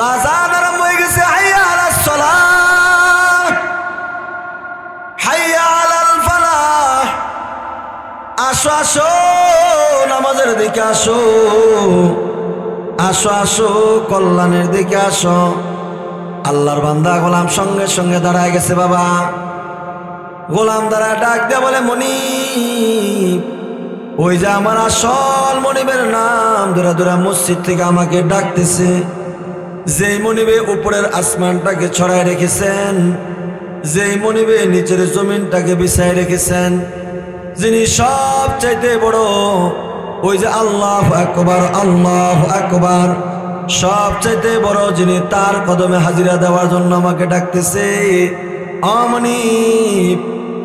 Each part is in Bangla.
আযান আরম্ভ হয়ে গেছে, হাইয়া আলাস সালাহ হাইয়া আলাল ফালাহ। আসো আসো নামাজের দিকে আসো, আসো আসো কল্যাণের দিকে আসো। আল্লাহর বান্দা গোলাম সঙ্গে সঙ্গে দাঁড়ায় গেছে। বাবা গোলাম দাঁড়ায় ডাক দিয়ে বলে, মনিব। ওই যে আমার আসল মনিবের নাম ধরে ধরে মসজিদ থেকে আমাকে ডাকতেছে। যেই মনিবে উপরের আসমানটাকে ছড়ায় রেখেছেন, যেই মনিবে নিচের জমিনটাকে বিছায় রেখেছেন, যিনি সব চাইতে বড়, ওই যে আল্লাহু আকবার আল্লাহু আকবার, সব চাইতে বড় যিনি, তার কদমে হাজিরা দেওয়ার জন্য আমাকে ডাকতেছে। অমনিব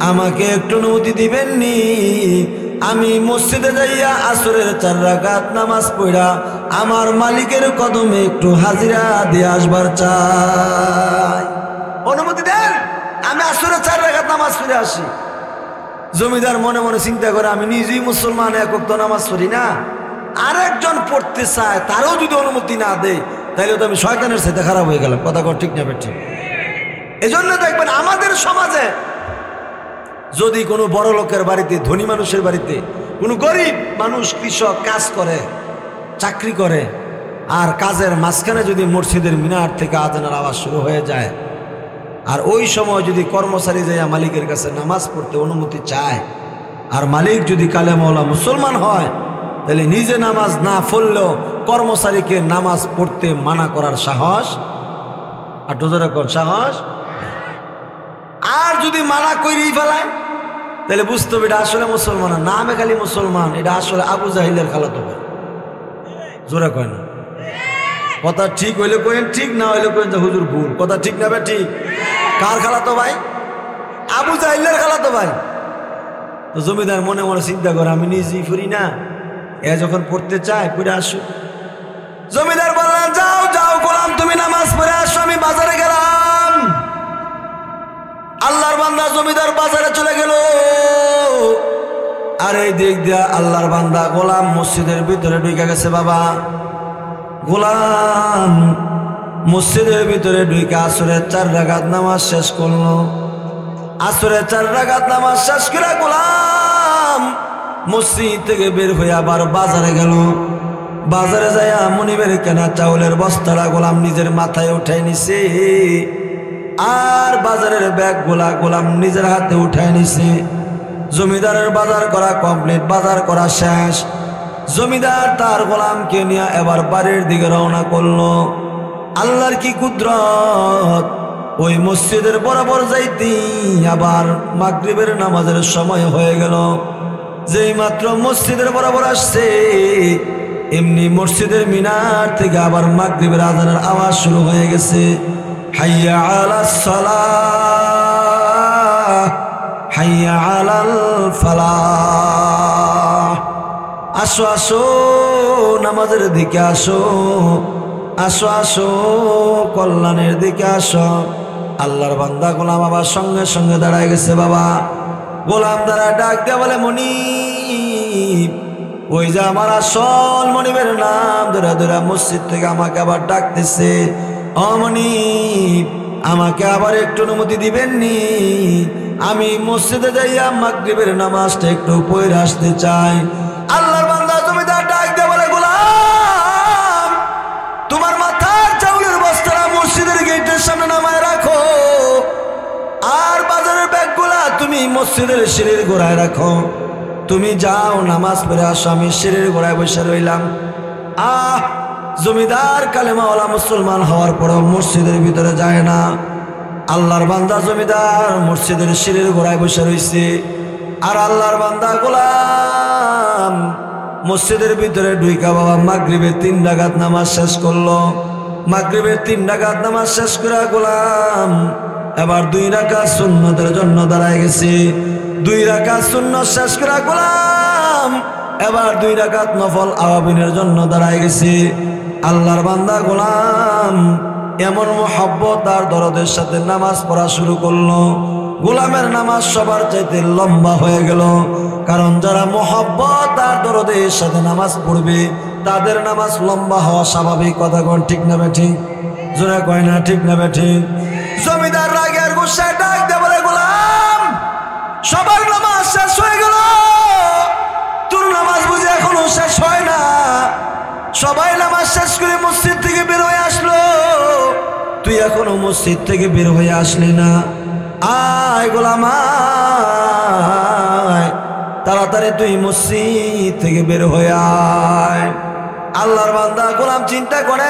আমাকে একটু অনুমতি দিবেননি? আমি মসজিদে যাইয়া আসরের 4 রাকাত নামাজ পড়া আমার মালিকের কদমে একটু হাজিরা দিয়ে আসবার চাই। অনুমতি দেন, আমি আসরের 4 রাকাত নামাজ পড়ে আসি। জমিদার মনে মনে চিন্তা করে, আমি নিজেই মুসলমান, এক ওয়াক্ত নামাজ পড়ি না, আরেকজন পড়তে চায়, তারও যদি অনুমতি না দেয় তাহলে তো আমি শয়তানের সাথে খারাপ হয়ে গেলাম। কথা ঠিক না ঠিক? এজন্য দেখবেন আমাদের সমাজে যদি কোনো বড় লোকের বাড়িতে, ধনী মানুষের বাড়িতে কোনো গরিব মানুষ কৃষক কাজ করে, চাকরি করে, আর কাজের মাঝখানে যদি মসজিদের মিনার থেকে আযানের আওয়াজ শুরু হয়ে যায়, আর ওই সময় যদি কর্মচারী যাইয়া মালিকের কাছে নামাজ পড়তে অনুমতি চায়, আর মালিক যদি কালেমাওয়ালা মুসলমান হয়, তাহলে নিজে নামাজ না পড়লেও কর্মচারীকে নামাজ পড়তে মানা করার সাহস, আর ডোজরা কোন সাহস। আর যদি মানা করেই ফেলায় তাহলে বুঝতে হবে এটা আসলে মুসলমান না, নামে খালি মুসলমান, এটা আসলে আবু জাহিলের খালাতো ভাই। জোরে কয় না? কথা ঠিক হইলে কইেন ঠিক, না হইলে কইেন যে হুজুর ভুল। কথা ঠিক না? ঠিক। কার খালাতো ভাই? আবু জাহিলের খালাতো ভাই। তো জমিদার মনে মনে চিন্তা করে, আমি নিজেই ফুরি না, এ যখন পড়তে চায় পড়ে আসো। জমিদার বললেন, যাও যাও গোলাম, তুমি নামাজ পড়ে আসো, আমি বাজারে গেলাম। আল্লাহর বান্দা জমিদার বাজারে চলে গেল, আর এই দিক দিয়া আল্লাহর বান্দা গোলাম মসজিদের ভিতরে ঢুকে গেছে। বাবা গোলাম মসজিদের ভিতরে ঢুকে আসরের 4 রাকাত নামাজ শেষ করলো। আসরের 4 রাকাত নামাজ শেষ করে গোলাম মসজিদ থেকে বের হয়ে আবার বাজারে গেল। বাজারে যাইয়া মনিবের কেনা চাউলের বস্তাটা গোলাম নিজের মাথায় উঠাই নিছে, আর বাজারের ব্যাগ গোলাম নিজের হাতে উঠাই নিছে। জমিদারের বাজার করা কমপ্লিট, বাজার করা শেষ। জমিদার তার গোলামকে নিয়ে এবার বাড়ির দিকে রওনা করলো। আল্লাহর কি কুদরত, ওই মসজিদের বরাবর যাইতে আবার মাগরিবের নামাজের সময় হয়ে গেল। যেই মাত্র মসজিদের বরাবর আসছে, এমনি মসজিদের মিনার থেকে আবার মাগরিবের আযানের আওয়াজ শুরু হয়ে গেছে। হাইয়া আলাস সালাহ হাইয়া আলাল ফালাহ। আসো আসো নামাজের দিকে আসো, আসো আসো কল্যাণের দিকে আসো। আল্লাহর বান্দা গোলাম আবার সঙ্গে সঙ্গে দাঁড়ায় গেছে। বাবা গোলাম দ্বারা ডাক দিয়ে বলে, মনিব। ওই যে আমার আসল মনিবের নাম ধরে ধরে মসজিদ থেকে আমাকে আবার ডাকতেছে। ও মনিব, আমাকে আবার একটু অনুমতি দিবেননি? আমি মসজিদে যাইয়া মাগরিবের নামাজটা একটু পড়ে আসতে চাই। আল্লাহর বান্দা জমিদার ডাক দিয়ে বলে, গোলাম তোমার মাথার চাউলের বস্তাটা মসজিদের গেটের সামনে নামায় রাখো, আর বাজারের ব্যাগগুলা তুমি মসজিদের সিঁড়ির গোড়ায় রাখো। তুমি যাও নামাজ পড়ে আসো, আমি সিঁড়ির গোড়ায় বসে রইলাম। জমিদার কালেমাওয়ালা মুসলমান হওয়ার পরও মসজিদের ভিতরে যায় না। আল্লাহর বান্দা জমিদার মসজিদের সিঁড়ির গোড়ায় বসে রয়েছে, আর আল্লাহর বান্দা গোলাম মসজিদের ভিতরে ঢুইকা বাবা মাগরিবের 3 রাকাত নামাজ শেষ করলো। মাগরিবের 3 রাকাত নামাজ শেষ করে গোলাম এবার 2 রাকাত সুন্নতের জন্য দাঁড়ায় গেছে। 2 রাকাত সুন্নত শেষ করে গোলাম এবার 2 রাকাত নফল আওয়াবিনের জন্য দাঁড়ায় গেছে। আল্লাহর বান্দা গোলাম এমন মোহাব্বত আর দরদের সাথে নামাজ পড়া শুরু করলো। গোলামের নামাজ সবার চাইতে লম্বা হয়ে গেল, কারণ যারা মোহাব্বত আর দরদের সাথে নামাজ পড়বে তাদের নামাজ লম্বা হওয়া স্বাভাবিক। কথা কোন ঠিক না ঠিক? জোরে কয় না ঠিক না বেঠিক? জমিদার রাগের গুসায় ডাক দিয়ে বলে, গোলাম সবার নামাজ শেষ হয়ে গেল, তোর নামাজ বুঝে এখনো শেষ হয় না? সবাই নামাজ শেষ করে মসজিদ থেকে বের হয়ে আসলো, তুই এখনো মসজিদ থেকে বের হয়ে আসলি না। আয় গোলাম আয়, তাড়াতাড়ি তুই মসজিদ থেকে বের হয়ে আয়। আল্লাহর বান্দা গোলাম চিন্তা করে,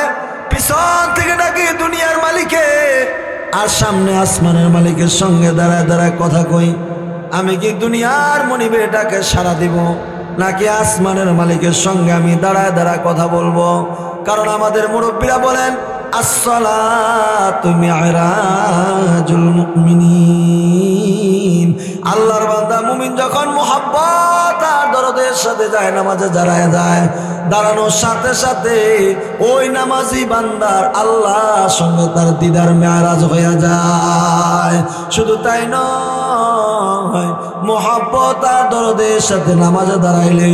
পিছন থেকে ডাকি দুনিয়ার মালিকে আর সামনে আসমানের মালিকের সঙ্গে দাঁড়ায় দাঁড়ায় কথা কই, আমি কি দুনিয়ার মনিবে এটাকে সাড়া দিব নাকি আসমানের মালিকের সঙ্গে আমি দাঁড়ায় দাঁড়ায় কথা বলবো? কারণ আমাদের মুরব্বীরা বলেন, আসসালাতু মি'রাজুল মুমিনিন। আল্লাহর বান্দা মুমিন যখন মুহাব্বত আর দরদের সাথে যায় নামাজে দাঁড়ায় যায়, দাঁড়ানোর সাথে সাথে ওই নামাজি বান্দার আল্লাহর সঙ্গে তার দিদার মেরাজ হয়ে যায়। শুধু তাই নয়, মুহাব্বত আর দরদের সাথে নামাজে দাঁড়াইলে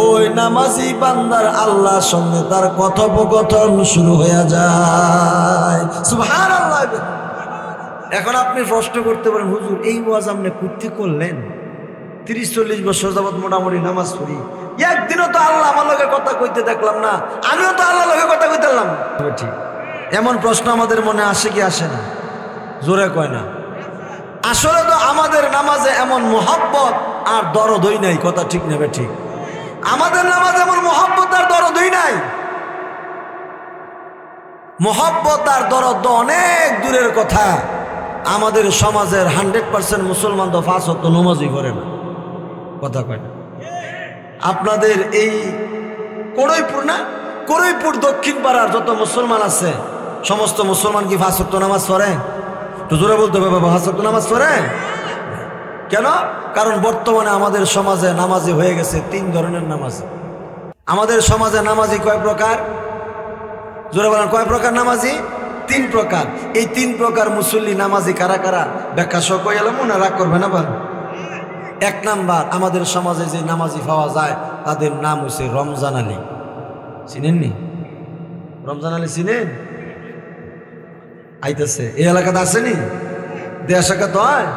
ওই নামাজি বান্দার আল্লাহর সঙ্গে তার কথোপকথন শুরু হয়ে যায়। সুবহানাল্লাহ। এখন আপনি প্রশ্ন করতে পারেন, হুজুর এই ওয়াজ আপনি করতে করলেন? 30-40 বছর যাবত মোটামুটি নামাজ পড়ি, একদিনও তো আল্লাহ আমার লগে কথা কইতে দেখলাম না, আমিও তো আল্লাহর লগে কথা কইতেলাম। ঠিক এমন প্রশ্ন আমাদের মনে আসে কি আসে না? জোরে কয় না। আসলে তো আমাদের নামাজে এমন মোহাব্বত আর দরদই নাই, কথা ঠিক নেবে ঠিক? আমাদের নামাজে এমন মোহাব্বত আর দরদই নাই। মোহাব্বত আর দরদ অনেক দূরের কথা। আমাদের সমাজের 100% মুসলমান তো 5 ওয়াক্ত নামাজই করে না, কথা কয় না। আপনাদের এই করইপুর না, করইপুর দক্ষিণ পাড়ার যত মুসলমান আছে সমস্ত মুসলমান কি 5 ওয়াক্ত নামাজ পড়ে? তো জোরে বলতে হবে, 5 ওয়াক্ত নামাজ পড়ে? কেন? কারণ বর্তমানে আমাদের সমাজে নামাজি হয়ে গেছে 3 ধরনের নামাজ। আমাদের সমাজে নামাজি কয় প্রকার? জোরে বলেন, কয় প্রকার নামাজি? 3 প্রকার। এই 3 প্রকার মুসল্লি নামাজি কারা কারা ব্যাখ্যা সহ কই এলাম, না রাগ করবে না? 1 নাম্বার, আমাদের সমাজে যে নামাজি পাওয়া যায় তাদের নাম হচ্ছে রমজান আলী। চিনেননি? রমজান আলী চিনেন? আইতেছে এই এলাকাতে আসেনি? দেশ এলাকা তো হয়।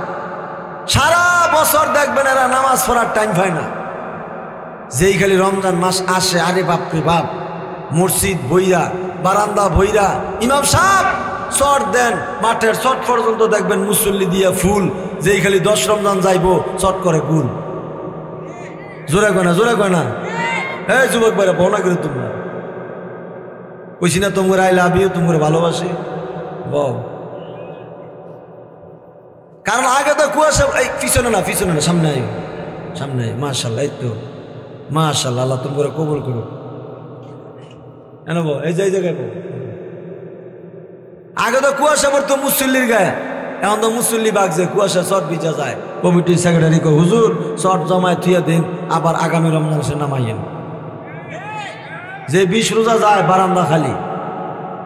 সারা বছর দেখবেন এরা নামাজ পড়ার টাইম পায় না। যেই খালি রমজান মাস আসে, আরে বাপরে বাপ, মসজিদ বইরা, বারান্দা বইরা, ইমাম সাহেব চট দেন, মাঠের চট পর্যন্ত দেখবেন মুসল্লি দিয়া ফুল। যেই খালি 10 রমজান যাইবো চট করে গুল। জোরে কয় না, জোরে কয় না? হ্যাঁ যুবক ভাইরা, বনা করে তোমরা কইছি না তোমরা আই লাভ ইউ, তোমরা ভালোবাসি বল। কারণ আগে তো কুয়াশা, এই পিছনে না, পিছনে না, সামনে আই, সামনে আই। মাশাআল্লাহ, এই তো মাশাআল্লাহ, আল্লাহ তোমরা কবুল করো। এই যে জায়গায় আগে তো কুয়াশা পড়তো মুসল্লির গায়ে, এখন তো মুসল্লি বাগছে, কুয়াশা চট ভিজা যায়। কমিটির সেক্রেটারি কো, হুজুর চট জমায় থুয়ে দিন, আবার আগামী রমজান সে নামাইয়েন। যে 20 রোজা যায় বারান্দা খালি,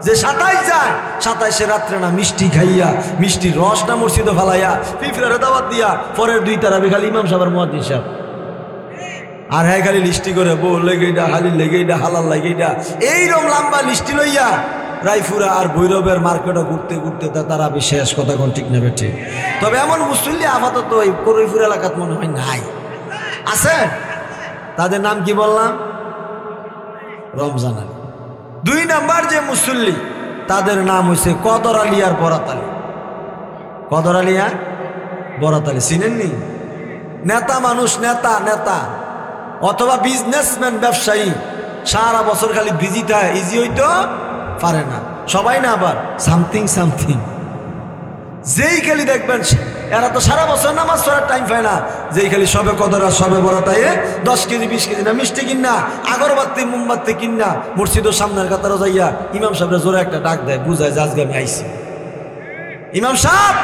যে 27 যায় 27 রাত্রে না মিষ্টি খাইয়া, মিষ্টি রস না মসজিদে ফালাইয়া, পিঁপড়ারে দাওয়াত দিয়া পরের 2 তারাবি খালি ইমাম সাহেবের মুয়াজ্জিন সাহেব। আর হ্যাঁ খালি লিস্টি করে, বউ লেগেইটা, হালি লেগেইটা, হালাল লেগেইটা, এইরকম লম্বা লিস্টি লইয়া রায়পুরা আর ভৈরবের মার্কেটে ঘুরতে ঘুরতে তারা বিশেষ কথা কোন ঠিক নেবে ঠিক। তবে এমন মুসল্লি আপাতত এই করইপুর এলাকাত মনে হয় নাই, আছে। তাদের নাম কি বললাম? রমজান আলী। 2 নাম্বার যে মুসল্লি, তাদের নাম হচ্ছে কদর আলী আর বরাত আলী। কদর আলী আর বরাত আলী চিনেননি? নেতা মানুষ, নেতা নেতা অথবা বিজনেসম্যান, ব্যবসায়ী, সারা বছর খালি বিজি থাকে, ইজি হইতো পারে না। সবাই না, আবার সামথিং সামথিং। যেই খালি দেখবেন এরা তো সারা বছর নামাজ পড়ার টাইম পায় না, যেই খালি সবে কদর আর সবে বরাত আয়ে 10 কেজি 20 কেজি না মিষ্টি কিনা, আগরবাতি মোমবাতি কিনা মসজিদের সামনের কাতারও যাইয়া ইমাম সাহেবের জোরে একটা ডাক দেয়, বুঝায় যে আজকে আমি আইছি। ইমাম সাহেব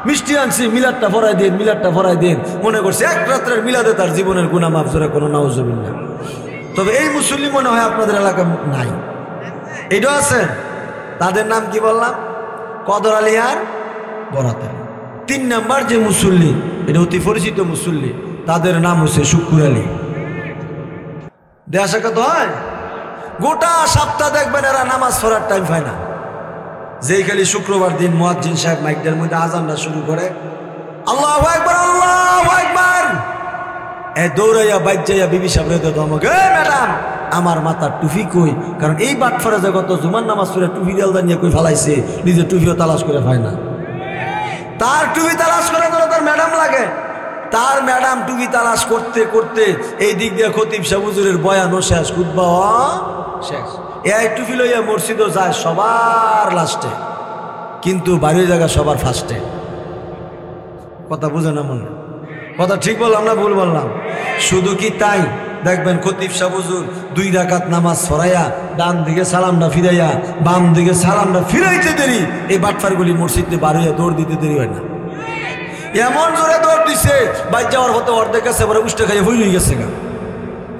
মিষ্টি আনছি, মিলাদটা ভরাই দিন, মিলাদটা ভরাই দিন। মনে করছে 1 রাত্রের মিলাদে তার জীবনের গুনাহ মাফ, জোরে কোনো নাউজুবিল্লাহ। তবে এই মুসল্লি মনে হয় আপনাদের এলাকা নাই। এইটাও আছে। তাদের নাম কি বললাম? কদর আলী আর বরাত আলী। 3 নাম্বার যে মুসল্লি, এটা অতি পরিচিত মুসল্লি, তাদের নাম হচ্ছে শুকুর আলী। দেশে কত হয়, গোটা সপ্তাহ দেখবেন এরা নামাজ পড়ার টাইম পায় না। যেই খালি শুক্রবার দিন মুয়াজ্জিন সাহেব মাইকটার মধ্যে আজানটা শুরু করে, আল্লাহু আকবার আল্লাহু আকবার, এ দৌড়াইয়া বাইক যাইয়া বিবি সাহেব ধমক, এ ম্যাডাম আমার মাথার টুপি কই? কারণ এই বাটফারে জগত জুমার নামাজ পড়ে টুপি দেলদা নিয়ে কই ফালাইছে, নিজে টুপিও তালাশ করে পায় না। তার টুপি তালাশ করে ধরো তার ম্যাডাম লাগে, তার ম্যাডাম টুপি তালাশ করতে করতে এই দিক দিয়ে খতিব সাহেব হুজুরের বয়ানও শেষ, খুতবাও শেষ, এই টুপি লইয়া মসজিদও যায় সবার লাস্টে, কিন্তু বাড়ির জায়গা সবার ফার্স্টে। কথা বুঝে না মনে? কথা ঠিক বললাম না ভুল বললাম? শুধু কি তাই, দেখবেন খতিব সাহেব হুজুর 2 রাকাত নামাজ পড়াইয়া ডান দিকে সালামটা ফিরাইয়া বাম দিকে সালামটা ফিরাইতে দেরি, এই বাটফারগুলি মসজিদে বার হইয়া দৌড় দিতে দেরি হয় না। এমন জোরে দৌড় দিছে বাইর যাওয়ার হতে অর্ধেক গেছে, পরে উষ্টা খাইয়া হইলই গেছে গা।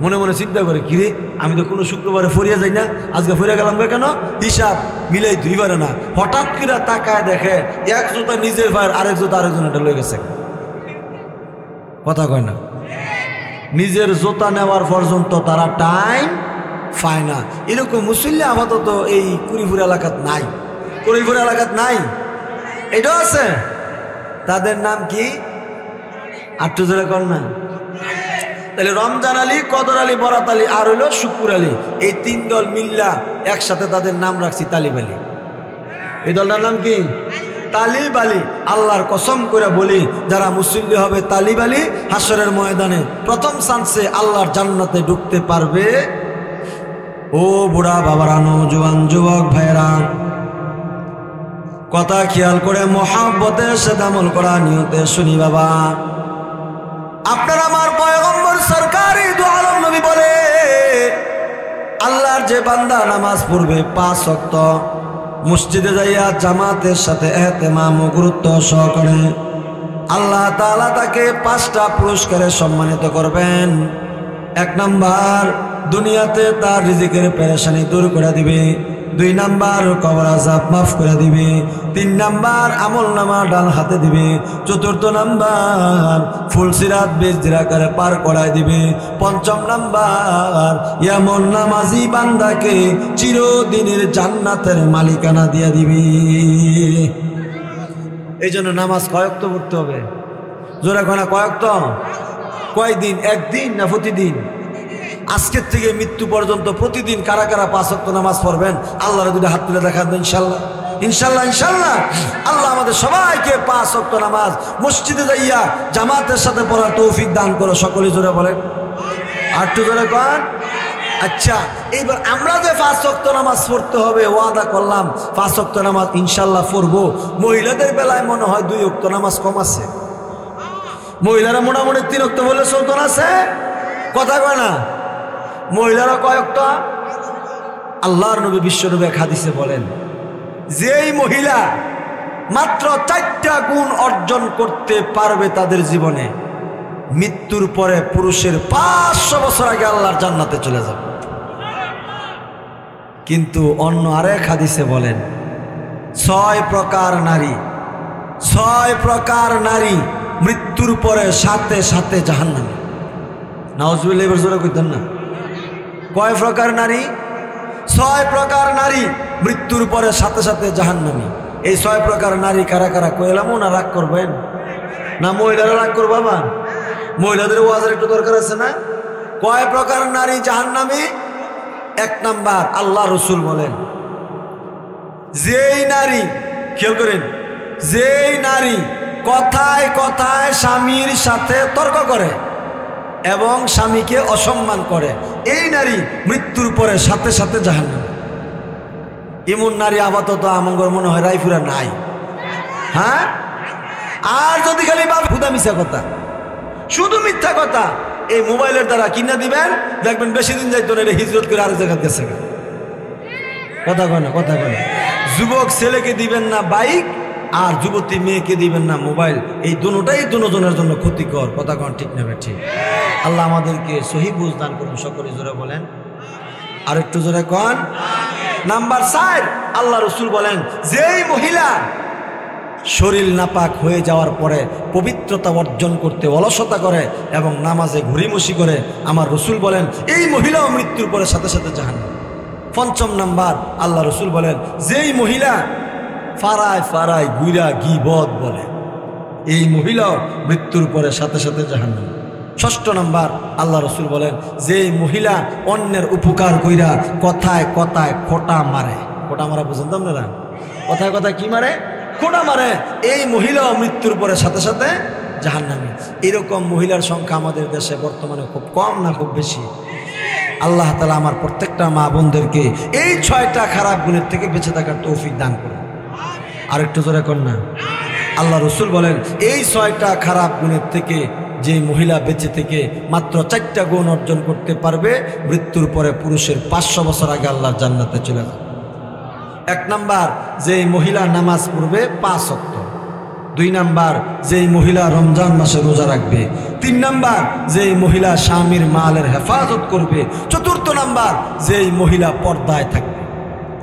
মনে মনে চিন্তা করে, কিরে আমি তো কোনো শুক্রবারে ফরিয়া যাই না, আজকে ফরিয়া গেলাম কেন? হিসাব মিলাই ধুইবারে না। হঠাৎ করে তাকায় দেখে এক জুতা নিজের ভাইয়ের, আরেক জুতা আরেকজন এটা লয়ে গেছে। কথা কয় না? নিজের জোতা নেওয়ার পর্যন্ত তারা টাইম পায় না। এরকম মুসল্লি আপাতত এই কুড়িপুর এলাকাত নাই, কুড়িপুর এলাকাত নাই, এটাও আছে। তাদের নাম কি? আটটু জোরে কর না। তাহলে রমজান আলী, কদর আলী, বরাত আলী আর হইল শুকুর আলী, এই 3 দল মিল্লা একসাথে তাদের নাম রাখছি তালিব আলী। এই দলটার নাম কি? তালিব আলী। আল্লাহর কসম করে বলি, যারা মুসল্লি হবে তালিব আলী, হাসরের ময়দানে প্রথম চান্সে আল্লাহর জান্নাতে ঢুকতে পারবে। ও বুড়া বাবারা, নওজোয়ান যুবক ভাইরা, কথা খেয়াল করে মহাব্বতের সাথে আমল করা নিয়তে শুনি বাবা। আপনার আমার পয়গম্বর সরকারি দু আলম নবী বলে, আল্লাহর যে বান্দা নামাজ পড়বে 5 ওয়াক্ত, মসজিদে যাইয়া জামাতের সাথে এহতেমাম ও গুরুত্ব সহকারে, আল্লাহ তাআলা তাকে 5টা পুরস্কারে সম্মানিত করবেন। 1 নাম্বার, দুনিয়াতে তার রিজিকের পেরেশানি দূর করে দিবে। 2 নাম্বার, কবর আযাব মাফ করে দিবে। 3 নাম্বার, আমল নামা ডান হাতে দিবে। 4 নাম্বার, ফুলসিরাত বেজরাকারে পার করায় দিবে। 5 নাম্বার, এমন নামাজি বান্দাকে চিরদিনের জান্নাতের মালিকানা দিয়ে দিবে। এই জন্য নামাজ কয়েকত পড়তে হবে? জোরে কোনা কয়েকত? কয়দিন? একদিন না প্রতিদিন? আজকের থেকে মৃত্যু পর্যন্ত প্রতিদিন কারা কারা 5 ওয়াক্ত নামাজ পড়বেন? আল্লাহর দুটো হাত তুলে দেখাবেন ইনশাল্লাহ, ইনশাল্লাহ, ইনশাল্লাহ। আল্লাহ আমাদের সবাইকে 5 ওয়াক্ত নামাজ মসজিদে যাইয়া জামাতের সাথে পড়ার তৌফিক দান করো। সকলে জোরে বলেন, আর একটু জোরে কন। আচ্ছা, এইবার আমরা যে 5 ওয়াক্ত নামাজ পড়তে হবে ওয়াদা করলাম, 5 ওয়াক্ত নামাজ ইনশাল্লাহ পড়বো। মহিলাদের বেলায় মনে হয় 2 ওয়াক্ত নামাজ কম আছে। মহিলারা মোটামুটি 3 ওয়াক্ত বলে চলতো না, আছে কথা কয় না? মহিলারা কয়েকত? আল্লাহর নবী বিশ্বনবী এক হাদিসে বলেন, যেই মহিলা মাত্র 4টা গুণ অর্জন করতে পারবে তাদের জীবনে, মৃত্যুর পরে পুরুষের 500 বছর আগে আল্লাহর জান্নাতে চলে যাবে। কিন্তু অন্য আরেক হাদিসে বলেন, 6 প্রকার নারী, 6 প্রকার নারী মৃত্যুর পরে সাথে সাথে জাহান্নামী। নাউজুবিল্লাহ, এবার জোরে কইতেন না? কয় প্রকার নারী? 6 প্রকার নারী মৃত্যুর পরে সাথে সাথে জাহান্নামী। এই 6 প্রকার নারী কারা কারা কইলাম না? রাগ করবেন না? মহিলারা রাগ করবা? বা মহিলাদের ওয়াজের একটু দরকার আছে না? কয় প্রকার নারী জাহান্নামী? 1 নাম্বার, আল্লাহ রসুল বলেন, যেই নারী, খেয়াল করেন, যেই নারী কথায় কথায় স্বামীর সাথে তর্ক করে এবং স্বামীকে অসম্মান করে, এই নারী মৃত্যুর পরে সাথে সাথে জাহান্নামী। এমন নারী আপাতত আমার মনে হয় রায়পুরা নাই। হ্যাঁ, আর যদি খালি বাপ হুদা মিথ্যা কথা, শুধু মিথ্যা কথা এই মোবাইলের দ্বারা কিনা দিবেন, দেখবেন বেশি দিন যাইতো না, এটা হিজরত করে আরেক জায়গায় গেছে। কথা কয় না? কথা কয় না? যুবক ছেলেকে দিবেন না বাইক, আর যুবতী মেয়েকে দিবেন না মোবাইল। এই দুটোটাই দুজনের জন্য ক্ষতিকর। কথা কন ঠিক না? ঠিক। আল্লাহ আমাদেরকে সহি বুঝ দান করুন। সকলে জোরে বলেন, আর একটু জোরে কন। নাম্বার 4, আল্লাহ রসুল বলেন, যেই মহিলা শরীর নাপাক হয়ে যাওয়ার পরে পবিত্রতা অর্জন করতে অলসতা করে এবং নামাজে ঘুরিমুষি করে, আমার রসুল বলেন এই মহিলাও মৃত্যুর পরে সাথে সাথে জাহান্নামী। 5 নাম্বার, আল্লাহ রসুল বলেন, যেই মহিলা ফারায় ফারায় গুইরা গীবত বলে। এই মহিলাও মৃত্যুর পরে সাথে সাথে জাহান্নামী। 6 নম্বর আল্লাহ রসুল বলেন, যে মহিলা অন্যের উপকার কইরা কথায় কথায় খোটা মারে, খোটা মারা বুঝেন তো আপনারা? কথায় কথায় কি মারে? খোটা মারে। এই মহিলাও মৃত্যুর পরে সাথে সাথে জাহান্নামী। এরকম মহিলার সংখ্যা আমাদের দেশে বর্তমানে খুব কম না খুব বেশি? আল্লাহ তাআলা আমার প্রত্যেকটা মা বোনদেরকে এই 6টা খারাপ গুণের থেকে বেঁচে থাকার তৌফিক দান করুন। আরেকটু জোরে কর না। আল্লাহ রসুল বলেন, এই 6টা খারাপ গুণের থেকে যে মহিলা বেঁচে থেকে মাত্র 4টা গুণ অর্জন করতে পারবে, মৃত্যুর পরে পুরুষের 500 বছর আগে আল্লাহর জান্নাতে চলে যাবে। 1 নাম্বার, যে মহিলা নামাজ পড়বে 5 ওয়াক্ত। 2 নাম্বার, যেই মহিলা রমজান মাসে রোজা রাখবে। 3 নাম্বার, যেই মহিলা স্বামীর মালের হেফাজত করবে। 4 নাম্বার, যেই মহিলা পর্দায় থাকবে।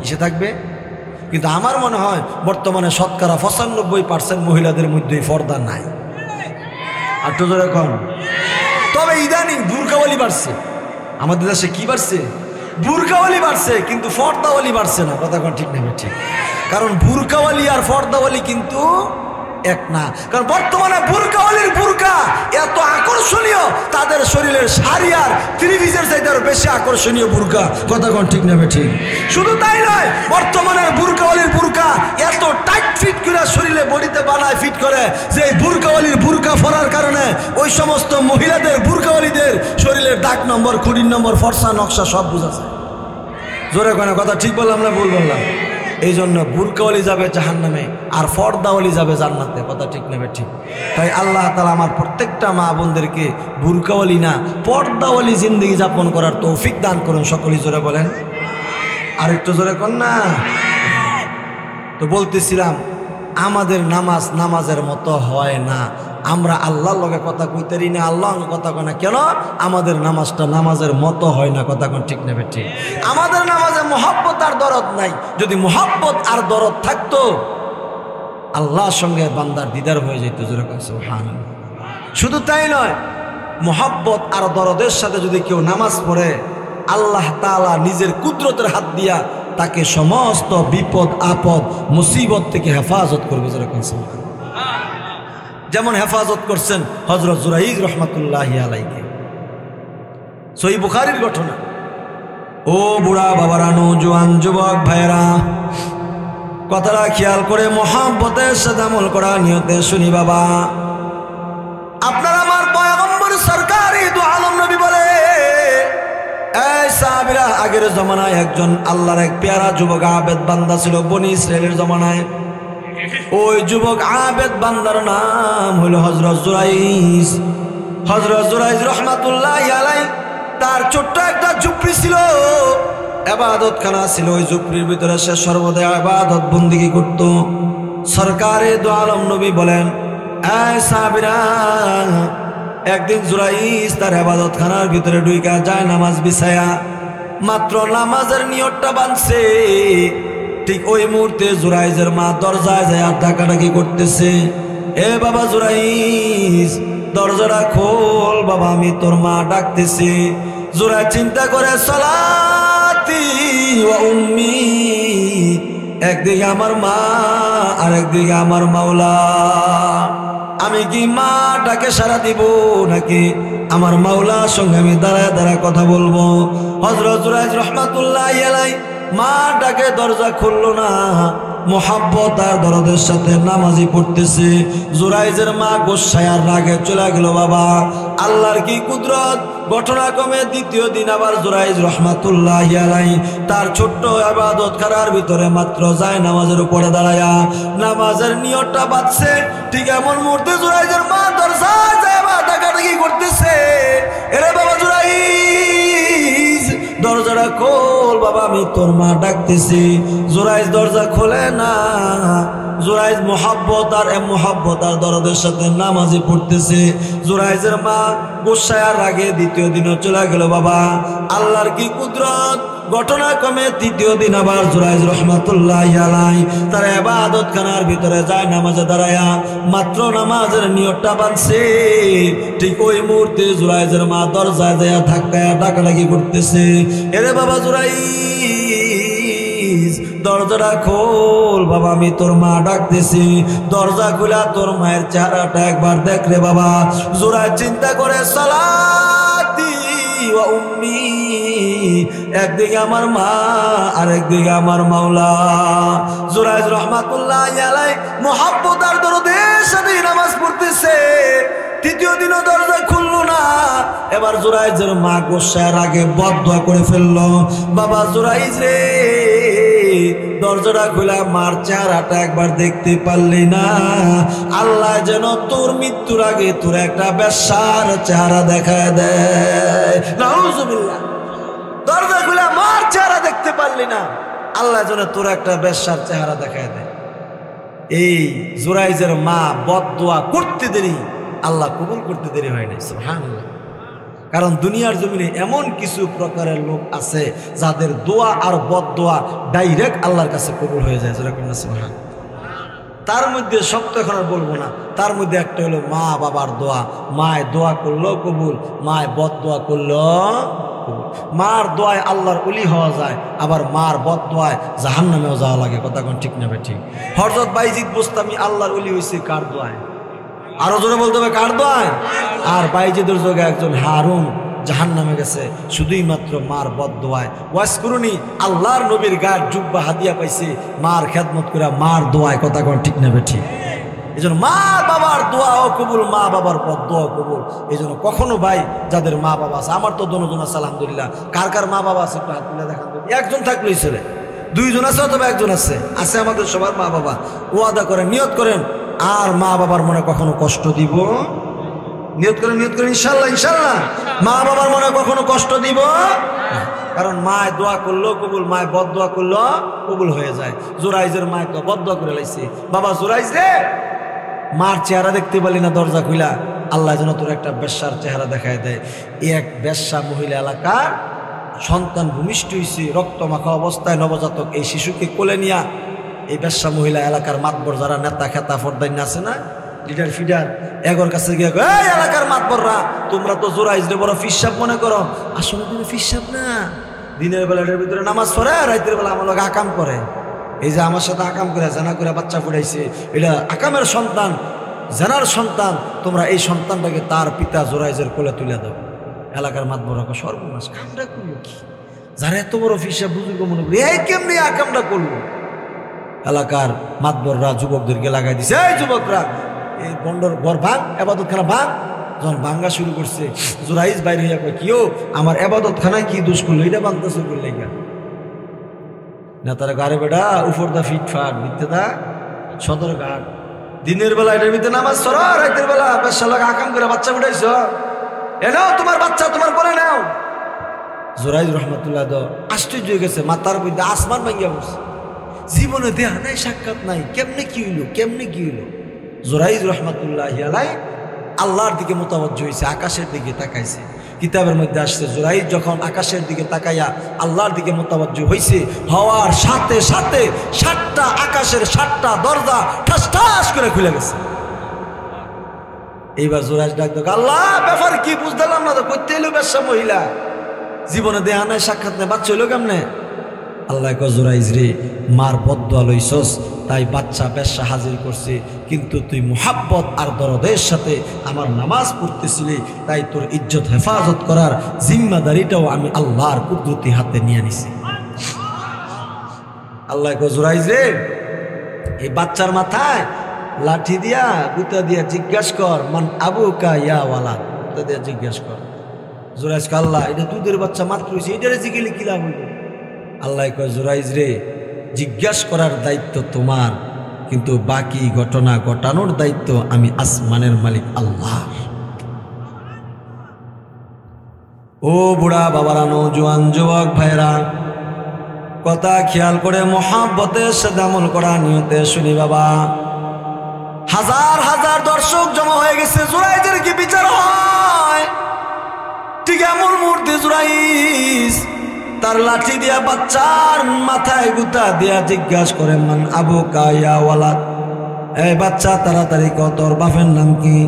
কিসে থাকবে? কিন্তু আমার মনে হয় বর্তমানে শতকরা 95% মহিলাদের মধ্যেই পর্দা নাই। আর তো এরকম, তবে ইদানিং বুরকাওয়ালি বাড়ছে আমাদের দেশে। কি বাড়ছে? বুরকাওয়ালি বাড়ছে, কিন্তু পর্দাওয়ালি বাড়ছে না। কথা কোন ঠিক নেবে ঠিক? কারণ বুরকাওয়ালি আর পর্দাওয়ালি কিন্তু এক না। কারণ বর্তমানে বুরকাওয়ালির বুরকা এত আকর্ষণীয়, তাদের শরীরের শাড়ি আর ত্রিভুজের চাইতে আরো বেশি আকর্ষণীয় বুরকা। কথা কোন ঠিক নেবে ঠিক? শুধু তাই নয়, বর্তমানে বুরকাওয়ালির বুরকা এত টাইট ফিট করে শরীরে বডিতে বানায় ফিট করে, যে বুরকাওয়ালির বুরকা পরার কারণে ওই সমস্ত মহিলাদের বুরকাওয়ালিদের শরীরের দাগ নম্বর, খুঁড়ির নম্বর, ফর্সা নকশা সব বোঝা যায়। জোরে কেন? কথা ঠিক বললাম না ভুল বললাম? এই জন্য বুরকাওয়ালি যাবে জাহান্নামে আর পর্দাওয়ালি যাবে জান্নাতে। কথা ঠিক নেবে ঠিক? তাই আল্লাহ তাআলা আমার প্রত্যেকটা মা বোনদেরকে বুরকাওয়ালি না পর্দাওয়ালি জিন্দগি যাপন করার তৌফিক দান করুন। সকলেই জোরে বলেন। আর একটু জোরে কর না। তো বলতেছিলাম, আমাদের নামাজ নামাজের মতো হয় না। আমরা আল্লাহর লগে কথা কইতেরি না, আল্লাহ কথা কয় না। কেন? আমাদের নামাজটা নামাজের মতো হয় না। কথা কোন ঠিক নেবে ঠিক? আমাদের নামাজে মহব্বত আর দরদ নাই। যদি মহব্বত আর দরদ থাকতো, আল্লাহর সঙ্গে বান্দার দিদার হয়ে যেত। যেরকম সুবহানাল্লাহ। শুধু তাই নয়, মহব্বত আর দরদের সাথে যদি কেউ নামাজ পড়ে, আল্লাহ তাআলা নিজের কুদরতের হাত দিয়া তাকে সমস্ত বিপদ আপদ মুসিবত থেকে হেফাজত করবে। যেরকম যেমন হেফাজত করছেন হযরত জুরাইজ রহমাতুল্লাহি আলাইহি। সহিহ বুখারীর ঘটনা। ও বুড়া বাবারা, নওজোয়ান যুবক ভাইরা, কথাটা খেয়াল করে মহব্বতের সাথে আমল করা নিয়তে শুনি বাবা। আপনার আমার পয়গম্বর সরকারি দু আলম নবী বলে, এই সাহাবীরা, আগের জমানায় একজন আল্লাহর এক পেয়ারা যুবক আবেদ বান্দা ছিল বনি ইসরাইলের জমানায়। ওই যুবক আবেদ বান্দার নাম হলো হযরত জুরাইজ। হযরত জুরাইজ রাহমাতুল্লাহি আলাইহি, তার ছোট্ট একটা ঝুপড়ি ছিল, ইবাদতখানা ছিল। ওই ঝুপড়ির ভিতরে সে সর্বদা ইবাদত বন্দেগী করত। সরকারে দু আলম নবী বলেন, এই সাহাবীরা, একদিন জুরাইজ তার ইবাদতখানার ভিতরে ঢুইকা যায় নামাজ বিছায়া মাত্র নামাজের নিয়তটা বাঁধছে। ঠিক ওই মুহূর্তে জুরাইজের মা দরজায় যায় ডাকাডাকি করতেছে, এ বাবা জুরাইজ, দরজাটা খোল বাবা, আমি তোর মা ডাকতেছি। জুরাইজ চিন্তা করে, সালাতি ওয়া উম্মি, একদিকে আমার মা আর একদিকে আমার মাওলা। আমি কি মা ডাকে সাড়া দিব নাকি আমার মাওলার সঙ্গে আমি দাঁড়ায় দাঁড়ায় কথা বলবো? হযরত জুরাইজ রাহমাতুল্লাহি আলাইহি মা ডাকে দরজা খুললো না, মোহাব্বত আর দরদের সাথে নামাজি পড়তেছে। জুরাইজের মা গোসায় আর রাগে চলে গেল। বাবা, আল্লাহর কি কুদরত! ঘটনাক্রমে দ্বিতীয় দিন আবার জুরাইজ রাহমাতুল্লাহি আলাইহি তার ছোট্ট ইবাদত খানার ভিতরে মাত্র যায় নামাজের উপরে দাঁড়ায়া নামাজের নিয়তটা বাঁধছে। ঠিক এমন মুহূর্তে জুরাইজের মা দরজায় যায় ডাকাডাকি করতেছে, এরে বাবা জুরাইজ, দরজাটা খোল বাবা, আমি তোর মা ডাকতেছি। জুরাইজ দরজা খোলে না। জুরাইজ মোহাব্বত আর দরদের সাথে নামাজি পড়তেছে। জুরাইজের মা গোসায় আর রাগে দ্বিতীয় দিনও চলে গেল। বাবা, আল্লাহর কি কুদরত! ঘটনাক্রমে তৃতীয় দিন আবার জুরাইজ রাহমাতুল্লাহি আলাইহি তার ইবাদতখানার ভিতরে যায় নামাজে দাঁড়ায়া মাত্র নামাজের নিয়তটা বাঁধছে। ঠিক ওই মুহূর্তে জুরাইজের মা দরজায় যায় ধাক্কায় ডাকাডাকি করতেছে, এরে বাবা জুরাইজ, দরজাটা খোল বাবা, আমি তোর মা ডাকতেছি। দরজা খুলা তোর মায়ের চেহারাটা একবার দেখ রে বাবা। জোরাইজ চিন্তা করে সালাতি ওয়া উম্মি, একদিকে আমার মা আর একদিকে আমার মাওলা। জোরাইজ রহমাতুল্লাহি আলাইহি মুহাব্বত আর দরদের সাথে নামাজ পড়তেছে। তৃতীয় দিনও দরজা খুললো না। এবার জোরাইজের মা গোসার আগে বদদোয়া করে ফেললো, বাবা জোরাইজ রে, দরজাটা খোলা মার চেহারাটা একবার দেখতে পারলি না? আল্লাহ যেন তোর মৃত্যুর আগে তোর একটা বেশ্যার চেহারা দেখায় দেয়। নাউজুবিল্লাহ। দরজা খোলা মার চেহারা দেখতে পারলি না, আল্লাহ যেন তোর একটা বেশ্যার চেহারা দেখায় দেয়। এই জোরাইজের মা বদদোয়া করতে দেরি, আল্লাহ কবুল করতে দেরি হয় নাই। সুবহানাল্লাহ। কারণ দুনিয়ার জমিনে এমন কিছু প্রকারের লোক আছে যাদের দোয়া আর বদদোয়া ডাইরেক্ট আল্লাহর কাছে কবুল হয়ে যায়। সুবহানাল্লাহ। তার মধ্যে সব তো এখন আর বলবো না, তার মধ্যে একটা হলো মা বাবার দোয়া। মায় দোয়া করলো কবুল, মায় বদদোয়া করলো কবুল। মার দোয়ায় আল্লাহর ওলি হওয়া যায়, আবার মার বদদোয়ায় জাহান্নামেও যাওয়া লাগে। কথা কোন ঠিক না ঠিক? হযরত বাইজিদ বুস্তামি আল্লাহর ওলি হয়েছে কার দোয়ায়? আরো জোরে বলতে হবে কার দোয়ায়? আর বাইজিদের যোগে একজন হারুন জাহান্নামে গেছে শুধুই মাত্র মার বদদোয়ায়। ওয়াজ করুনি আল্লাহর নবীর গায়ের জুব্বা হাদিয়া পাইছে মার খেদমত করে, মার দোয়ায়। কথা কোন ঠিক না ঠিক? এই জন্য মা বাবার দোয়াও কবুল, মা বাবার বদদোয়া কবুল। এই জন্য কখনো ভাই যাদের মা বাবা আছে, আমার তো দোনোজন আছে আলহামদুলিল্লাহ। কার কার মা বাবা আছে একটু হাত তুলে দেখান। একজন থাকলেই ছেলে, দুইজন আছে অথবা একজন আছে, আছে আমাদের সবার মা বাবা। ওয়াদা করেন, নিয়ত করেন, আর মা বাবার মনে কখনো কষ্ট দিব, নিয়ত করেন, নিয়ত করেন ইনশাল্লাহ, ইনশাল্লাহ মা বাবার মনে কখনো কষ্ট দিব না। কারণ মায় দোয়া করলো কবুল, মায় বদদোয়া করলো কবুল হয়ে যায়। জোরাইজের মায় তো বদদোয়া করে লাইছে, বাবা জোরাইজ রে, মার চেহারা দেখতে পারলি না দরজা খুলা, আল্লাহ যেন তোর একটা বেশ্যার চেহারা দেখায় দেয়। এক বেশ্যা মহিলা এলাকার সন্তান ভূমিষ্ঠ হয়েছে, রক্ত মাখা অবস্থায় নবজাতক এই শিশুকে কোলে নিয়া এই বেশ্যা মহিলা এলাকার মাতবর যারা নেতা খেতা ফরদাইন আছে না, লিডার ফিডার, এগোর কাছে গিয়ে এই এলাকার মাতবররা, তোমরা তো জোরাইজ রে বড় ফিসাব মনে করো, আসলে তুমি ফিসাব না। দিনের বেলা এটার ভিতরে নামাজ পড়ে, রাতের বেলা আমার লোক আকাম করে। এই যে আমার সাথে আকাম করে জানা করে বাচ্চা ফুটাইছে, এটা আকামের সন্তান, জানার সন্তান। তোমরা এই সন্তানটাকে তার পিতা জোরাইজের কোলে তুলে দাও। এলাকার মাতবররা সর্বনাশ, কামটা করলো কি? যারা এত বড় ফিসাব বুজুর্গ মনে করি, এই কেমনি আকামটা করলো? এলাকার মাতবররা যুবকদেরকে লাগাই দিছে, এই যুবকরা এই বন্ডর ঘর ভাঙ, এবাদত খানা ভাঙ। যখন ভাঙ্গা শুরু করছে, জোরাইজ বাইরে হইয়া কয়, কিও আমার এবাদত খানায় কি দোষ করলো, এটা ভাঙতেছে করলে গা না? তারা গাড়ে বেড়া উপর দা ফিটফাট ভিত্তে দা সদর ঘাট। দিনের বেলা এটার ভিতরে নামাজ সরা, রাতের বেলা বেশালাগ আকাম করে বাচ্চা উঠাইছ, এ নাও তোমার বাচ্চা, তোমার করে নাও। জোরাইজ রহমতুল্লাহ আশ্চর্য হয়ে গেছে, মাথার মধ্যে আসমান ভাঙ্গিয়া বসে, জীবনে দেহা নাই, সাক্ষাৎ নাই, কেমনে কি হইলো, কেমনে কি হইলো? জোরাইজ রহমতুল্লাহ আলাই আল্লাহর দিকে মোতাবজ্জ হয়েছে, আকাশের দিকে তাকাইছে। কিতাবের মধ্যে আসছে, জোরাইজ যখন আকাশের দিকে তাকাইয়া আল্লাহর দিকে মোতাবজ্জ হয়েছে, হওয়ার সাথে সাথে 7টা আকাশের 7টা দরজা ঠাস ঠাস করে খুলে গেছে। এইবার জোরাইজ ডাক দেখ, আল্লাহ ব্যাপার কি বুঝলাম না তো, করতে এলো বেশ্যা মহিলা, জীবনে দেহা নাই, সাক্ষাৎ নেই, বাচ্চা হইলো কেমনে? আল্লাহ কয়, জোরাইজ রে, মার বদদোয়া লইছস তাই বাচ্চা বেশ্যা হাজির করছে, কিন্তু তুই মুহাব্বত আর দরদের সাথে আমার নামাজ পড়তেছিলি, তাই তোর ইজ্জত হেফাজত করার জিম্মাদারিটাও আমি আল্লাহর কুদরতি হাতে নিয়ে নিছি। আল্লাহ কয়, জোরাইজ রে, এই বাচ্চার মাথায় লাঠি দিয়া গুতা দিয়া জিজ্ঞাসা কর, মান আবুকা ইয়া ওয়ালাদ, গুতা দিয়া জিজ্ঞাসা কর। জোরাইজ কয়, আল্লাহ এটা দুধের বাচ্চা মাত্র হয়েছে, এটারে জিগেলে কি লাভ হইল? আল্লাহ কয়, জোরাইজ রে, জিজ্ঞাসা করার দায়িত্ব তোমার, কিন্তু বাকি ঘটনা ঘটানোর দায়িত্ব আমি আসমানের মালিক আল্লাহ। ও বুড়া বাবারা, নওজোয়ান যুবক ভাইরা, কথা খেয়াল করে মহাব্বতের সাথে আমল করা নিয়তে শুনি বাবা। হাজার হাজার দর্শক জমা হয়ে গেছে, জোরাইজের কি বিচার হয়? ঠিক এমন মুহূর্তে জোরাইজ তার লাঠি দিয়া বাচ্চার মাথায় গুতা দিয়া জিজ্ঞাসা করে, মান আবুকা ইয়া ওয়ালাদ, এই বাচ্চা তাড়াতাড়ি কর, তোর বাপের নাম কি?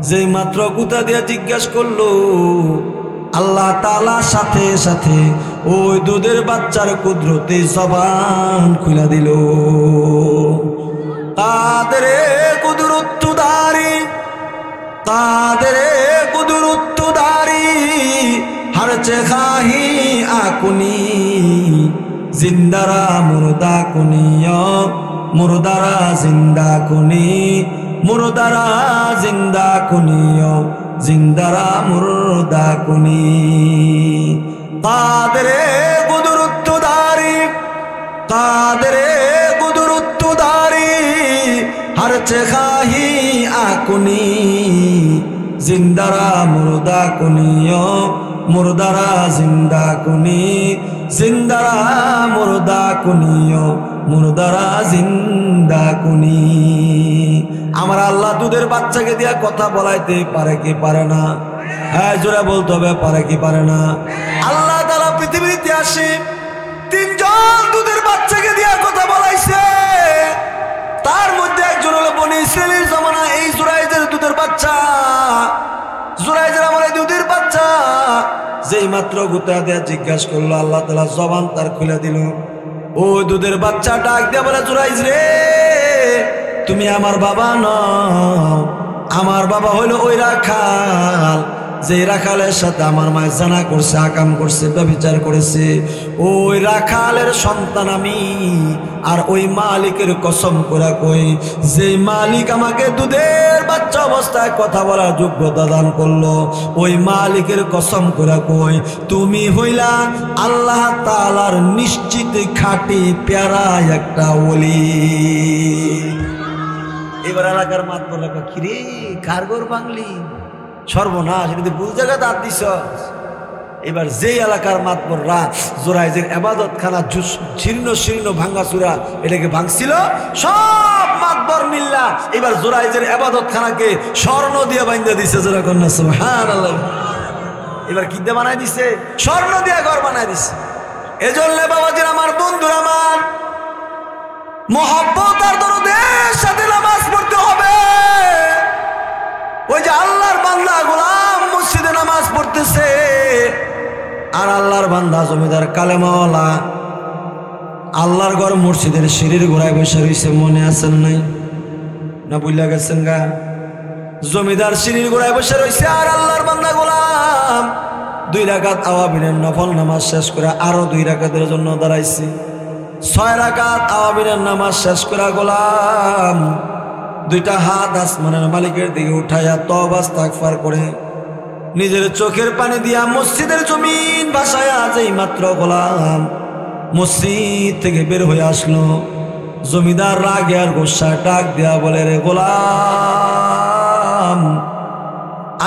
যেই মাত্র গুতা দিয়া জিজ্ঞাসা করলো, আল্লাহ তাআলা সাথে সাথে ওই দুধের বাচ্চার কুদরতে জবান খুলে দিল। কাদেরে কুদরতদারি, কাদেরে কুদরতদারি, हर खाही आकुनी जिंदारा मुर्दा कुनियो मुर्दारा जिंदा कुनी मुर्दारा जिंदा कुनियो जिंदारा मुर्दा कुनी। कादरे कुदरतदारी, कादरे कुदरतदारी, हर खाही आकुनी जिंदारा मुर्दा कुनियो मुर्दारा जिंदा कुनी जिंदारा मुर्दा कुनियो मुर्दारा जिंदा कुनी। আমার আল্লাহ দুধের বাচ্চাকে দিয়া কথা বলাইতে পারে কি পারে না? হ্যাঁ জোরে বলতে হবে, পারে কি পারে না? আল্লাহ তাআলা পৃথিবীর ইতিহাসে তিনজন দুধের বাচ্চাকে দিয়া কথা বলাইছে। তার মধ্যে একজন হলো বনি ইসরাইলের জামানা এই জুরাইজের দুধের বাচ্চা। জুরাইজের আমার এই দুধের বাচ্চা যেই মাত্র গুতা দেয়া জিজ্ঞাসা করলো, আল্লাহ তাআলা জবান তার খুলে দিল। ওই দুধের বাচ্চা ডাক দিয়া বলে, জুরাইজ রে, তুমি আমার বাবা নও, আমার বাবা হইলো ওই রাখাল, যে রাখালের সাথে আমার মায়ের জানা করছে, আকাম করছে, ব্যভিচার করেছে। ওই রাখালের সন্তান আমি। আর ওই মালিকের কসম করে কই, যে মালিক আমাকে দুধের বাচ্চা অবস্থায় কথা বলার যোগ্যতা দান করলো, ওই মালিকের কসম করে কই, তুমি হইলা আল্লাহ তাআলার নিশ্চিত খাঁটি প্যারা একটা ওলি। এবার এলাকার মাত বলে, কিরে কারগর বাংলি, সর্বনাশ, এটা ভুল জায়গা দাঁত দিছ। এবার যে এলাকার মাতবররা জোরাইজের ইবাদত খানা ছিন্ন শীর্ণ ভাঙ্গা চূড়া এটাকে ভাঙছিল, সব মাতবর মিল্লা এবার জোরাইজের ইবাদত খানাকে স্বর্ণ দিয়ে বাইন্ধা দিছে। জোরা কন্যা সুবহানাল্লাহ। এবার কি দিয়ে বানাই দিছে? স্বর্ণ দিয়ে ঘর বানাই দিছে। এজন্য বাবাজির আমার, বন্ধুরা আমার, মহব্বত আর দরদের সাথে নামাজ পড়তে হবে। ওই যে আল্লাহর বান্দা গোলাম মসজিদে নামাজ পড়তেছে, আর আল্লাহর বান্দা জমিদার কালেমাওয়ালা আল্লাহর ঘর মসজিদের সিঁড়ির গোড়ায় বসে রয়েছে, মনে আছেন নাই না বুঝলা গেছেন গা? জমিদার সিঁড়ির গোড়ায় বসে রয়েছে, আর আল্লাহর বান্দা গোলাম 2 রাকাত আওয়াবিনের নফল নামাজ শেষ করে আরো 2 রাকাতের জন্য দাঁড়াইছে। 6 রাকাত আওয়াবিনের নামাজ শেষ করে গোলাম 2টা হাত আসমানের মালিকের দিকে উঠাইয়া তওবা ইস্তিগফার করে নিজের চোখের পানি দিয়া মসজিদের জমিন ভাসায়া যেই মাত্র গোলাম মসজিদ থেকে বের হয়ে আসলো, জমিদার রাগে আর গোসা ডাক দিয়া বলে, রে গোলাম,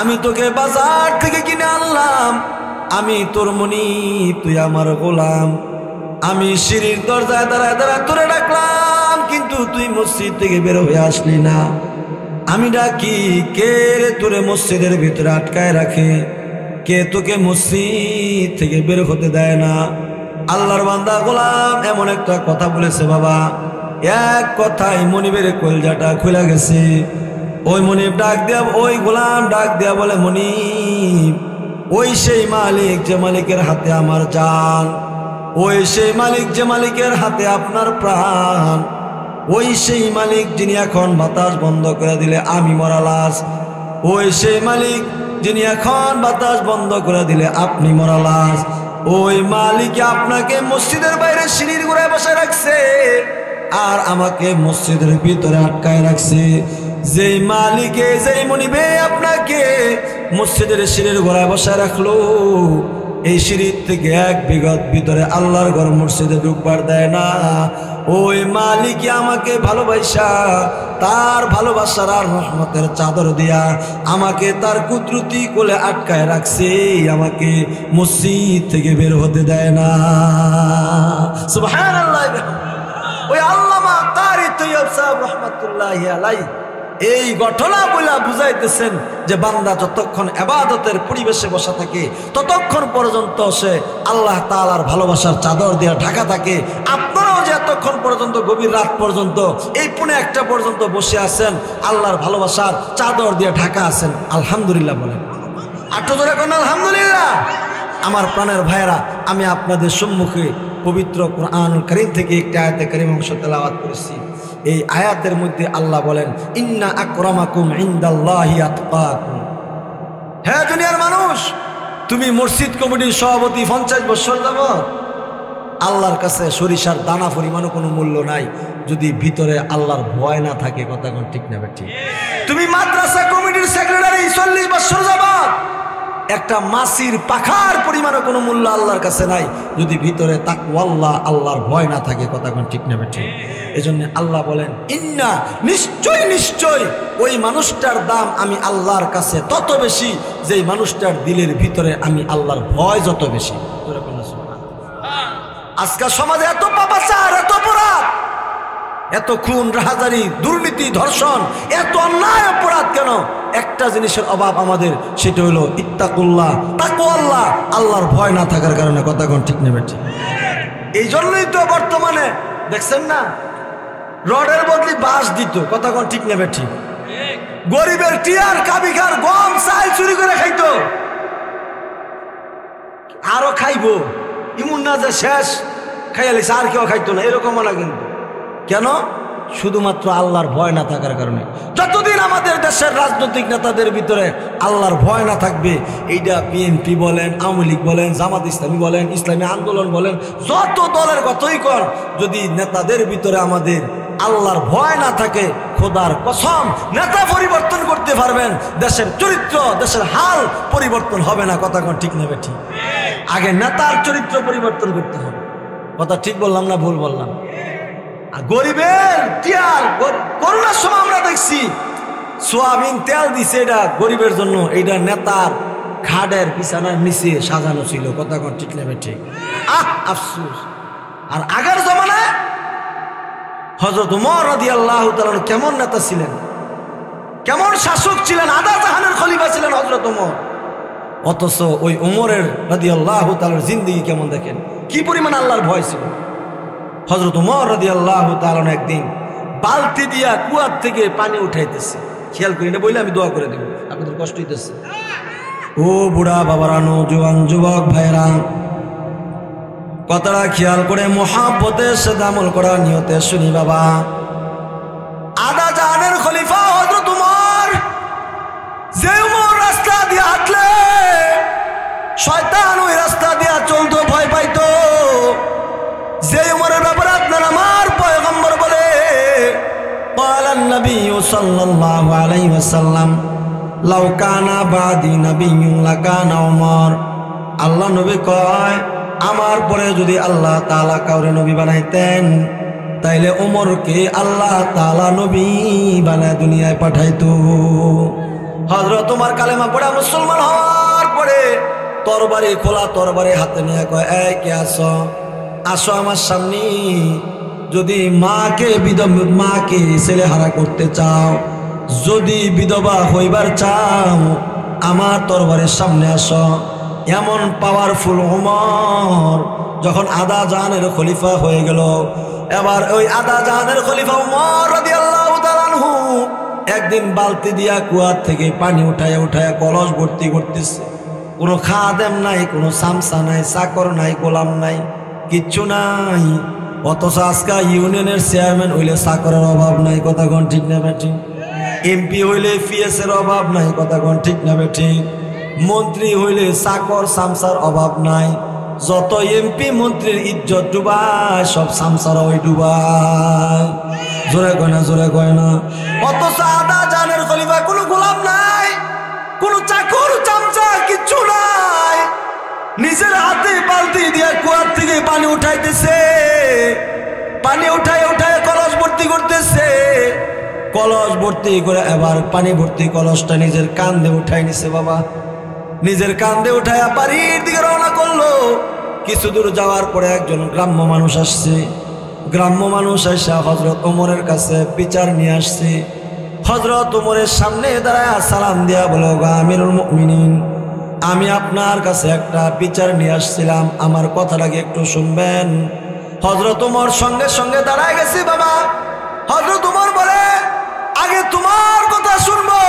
আমি তোকে বাজার থেকে কিনে আনলাম, আমি তোর মনি, তুই আমার গোলাম। আমি সিঁড়ির দরজায় দাঁড়ায় দাঁড়ায় তোরে ডাকলাম, কিন্তু তুই মসজিদ থেকে বের হয়ে আসলি না। আমি ডাকি, কে রে তোরে মসজিদের ভিতরে আটকায় রাখে? কে তোকে মসজিদ থেকে বের হতে দেয় না? আল্লাহর বান্দা গোলাম এমন একটা কথা বলেছে বাবা, এক কথায় মনিবের কলজাটা খুলে গেছে। ওই মনিব ডাক দেয়া, ওই গোলাম ডাক দেয়া বলে, মনিব, ওই সেই মালিক যে মালিকের হাতে আমার জান, ওই সেই মালিক যে মালিকের হাতে আপনার প্রাণ, ওই সেই মালিক যিনি এখন বাতাস বন্ধ করে দিলে আমি মরা লাশ, ওই সেই মালিক যিনি এখন বাতাস বন্ধ করে দিলে আপনি মরা লাশ, ওই মালিক আপনাকে মসজিদের বাইরে সিঁড়ির গোড়ায় বসায় রাখছে আর আমাকে মসজিদের ভিতরে আটকায় রাখছে। যেই মালিকে, যেই মনিবে আপনাকে মসজিদের সিঁড়ির গোড়ায় বসায় রাখলো, এই সিঁড়ির থেকে 1 বিঘত ভিতরে আল্লাহর ঘর মসজিদে ঢুকবার দেয় না। ওই মালিকই আমাকে ভালোবাসা, তার ভালোবাসার আর রহমতের চাদর দিয়া আমাকে তার কুদরতি কোলে আটকায় রাখছে, আমাকে মসজিদ থেকে বের হতে দেয় না। সুবহানাল্লাহ। ওই আল্লামা কারি তৈয়ব সাহেব রহমাতুল্লাহি আলাইহি এই ঘটনা বলে বুঝাইতেছেন যে বান্দা যতক্ষণ ইবাদতের পরিবেশে বসা থাকে ততক্ষণ পর্যন্ত সে আল্লাহ তাআলার ভালোবাসার চাদর দিয়ে ঢাকা থাকে। আপনারাও যে এতক্ষণ পর্যন্ত গভীর রাত পর্যন্ত এই 1:45 পর্যন্ত বসে আছেন, আল্লাহর ভালোবাসার চাদর দিয়ে ঢাকা আছেন, আলহামদুলিল্লাহ বলেন। আট জোরে কোন আলহামদুলিল্লাহ। আমার প্রাণের ভাইয়েরা, আমি আপনাদের সম্মুখে পবিত্র কুরআনুল কারীম থেকে একটি আয়াতে কারীম অংশ তেলাওয়াত করেছি। এই আয়াতের মধ্যে আল্লাহ বলেন, ইন্না আকরামাকুম ইনদাল্লাহি আতকাকুম। হে দুনিয়ার মানুষ, তুমি মসজিদ কমিটির সভাপতি 50 বছর যাবত, আল্লাহর কাছে সরিষার দানা পরিমাণও কোনো মূল্য নাই যদি ভিতরে আল্লাহর ভয় না থাকে। কথা কোন ঠিক না ঠিক? তুমি মাদ্রাসা কমিটির সেক্রেটারি 40 বছর যাবত, একটা মাছির পাখার পরিমাণও কোনো মূল্য আল্লাহর কাছে নাই যদি ভিতরে তাকওয়াল্লাহ আল্লাহর ভয় না থাকে। কথা কোন ঠিক না ঠিক? এজন্য আল্লাহ বলেন, ইন্না নিশ্চয় নিশ্চয় ওই মানুষটার দাম আমি আল্লাহর কাছে তত বেশি যেই মানুষটার দিলের ভিতরে আমি আল্লাহর ভয় যত বেশি। আজকাল সমাজে এত পাপাচার, এত অপরাধ, এত খুন, রাহাজানি, দুর্নীতি, ধর্ষণ, এত অন্যায় অপরাধ কেন? একটা জিনিসের অভাব আমাদের, সেটা হলো ইত্তাকুল্লাহ, তাকওয়াল্লাহ, আল্লাহর ভয় না থাকার কারণে। কথা কোন ঠিক নেবে ঠিক? এই জন্যই তো বর্তমানে দেখছেন না, রডের বদলি বাঁশ দিত। কথা কোন ঠিক নেবে ঠিক? গরিবের টিয়ার, কাবিঘার গম চাল চুরি করে খাইতো, আরো খাইবো, ইমুন না যে শেষ খাইয়ালিস আর কেউ খাইতো না, এরকম না। কিন্তু কেন? শুধুমাত্র আল্লাহর ভয় না থাকার কারণে। যতদিন আমাদের দেশের রাজনৈতিক নেতাদের ভিতরে আল্লাহর ভয় না থাকবে, এইটা বিএনপি বলেন, আওয়ামী লীগ বলেন, জামাত ইসলামী বলেন, ইসলামী আন্দোলন বলেন, যত দলের কথাই কর, যদি নেতাদের ভিতরে আমাদের আল্লাহর ভয় না থাকে, খোদার কসম নেতা পরিবর্তন করতে পারবেন, দেশের চরিত্র, দেশের হাল পরিবর্তন হবে না। কথা কোন ঠিক নেবে ঠিক? আগে নেতার চরিত্র পরিবর্তন করতে হবে। কথা ঠিক বললাম না ভুল বললাম? আর গরিবের তেল, করোনার সময় আমরা দেখছি সোয়াবিন তেল দিছে, এটা গরিবের জন্য, এইটা নেতার খাটের বিছানার নিচে সাজানো ছিল। কথা কোন ঠিক নেবে ঠিক? আফসোস। আর আগের জমানায় হযরত ওমর রাদিয়াল্লাহু তাআলা কেমন নেতা ছিলেন, কেমন শাসক ছিলেন, আদা জাহানের খলিফা ছিলেন হযরত ওমর। অথচ ওই ওমরের রাদিয়াল্লাহু তাআলার জিন্দেগি কেমন দেখেন, কি পরিমাণ আল্লাহর ভয় ছিল। হযরত ওমর রাদিয়াল্লাহু তাআলা একদিন বালতি দিয়া কুয়ার থেকে পানি উঠাইতেছে, খেয়াল করি না বলে আমি দোয়া করে দেব, আপনাদের কষ্ট হইতেছে। ও বুড়া বাবারা, নওজোয়ান যুবক ভাইরা, কথাটা খেয়াল করে মুহাব্বতের সাথে আমল করার নিয়তে শুনি বাবা। আদা জাহানের খলিফা হযরত ওমর, যে ওমর রাস্তা দিয়ে হাঁটলে শয়তান ওই রাস্তা দিয়ে চলতো, ভয় পাইতো। যে ওমরের ব্যাপারে আপনার আমার পয়গম্বর বলে, قال النبي صلى الله عليه وسلم لو كان بعدي نبي لكان عمر। আল্লাহ নবী কয়, আমার পরে যদি আল্লাহ তাআলা কাউরে নবী বানাইতেন, তাইলে ওমরকে আল্লাহ তাআলা নবী বানায় দুনিয়ায় পাঠাইতো। হযরত ওমর কালেমা পড়ে মুসলমান হওয়ার পরে তরবারি খোলা, তরবারি হাতে নিয়ে কয়, এই কে আসো, আসো আমার সামনে। যদি মাকে ছেলে হারা করতে চাও, যদি বিধবা হইবার চাও, আমার তরবারের সামনে আসো। এমন পাওয়ারফুল ওমর যখন আদা জাহানের খলিফা হয়ে গেল, এবার ওই আদা জাহানের খলিফা ওমর রাদিয়াল্লাহু তাআলা আনহু একদিন বালতি দিয়া কুয়ার থেকে পানি উঠায়া উঠায়া কলস ভর্তি করতেছে। কোনো খাদেম নাই, কোনো সামসা নাই, চাকর নাই, গোলাম নাই, কিচ্ছু নাই। অথচ আজকা ইউনিয়নের চেয়ারম্যান হইলে চাকরের অভাব নাই। কথা কোন ঠিক না ঠিক? এমপি হইলে পিএস এর অভাব নাই। কথা কোন ঠিক না ঠিক? মন্ত্রী হইলে চাকর সামসার অভাব নাই। যত এমপি মন্ত্রীর ইজ্জত ডুবায়, সব সামসারা ওই ডুবায়। জোরে কয় না, জোরে কয় না। অথচ আদা জাহানের খলিফা কোনো গোলাম নাই, কোনো চাকর চামচা কিচ্ছু নাই। নিজের হাতে বালতি দিয়ে কুয়ার থেকে পানি উঠাইতেছে, পানি উঠায় উঠায় কলস ভর্তি করতেছে। কলস ভর্তি করে এবার পানি ভর্তি কলসটা নিজের কাঁধে উঠাই নিছে। বাবা নিজের কাঁধে উঠায় বাড়ির দিকে রওনা করলো। কিছু দূর যাওয়ার পরে একজন গ্রাম্য মানুষ আসছে। গ্রাম্য মানুষ এসে হযরত ওমরের কাছে বিচার নিয়ে আসছে। হযরত ওমরের সামনে দাঁড়ায় সালাম দিয়া বলো, আমিরুল মুমিনিন, আমি আপনার কাছে একটা বিচার নিয়ে আসছিলাম, আমার কথাটাকে একটু শুনবেন। হযরত ওমর সঙ্গে সঙ্গে দাঁড়ায় গেছে। বাবা হযরত ওমর বলে, আগে তোমার কথা শুনবো,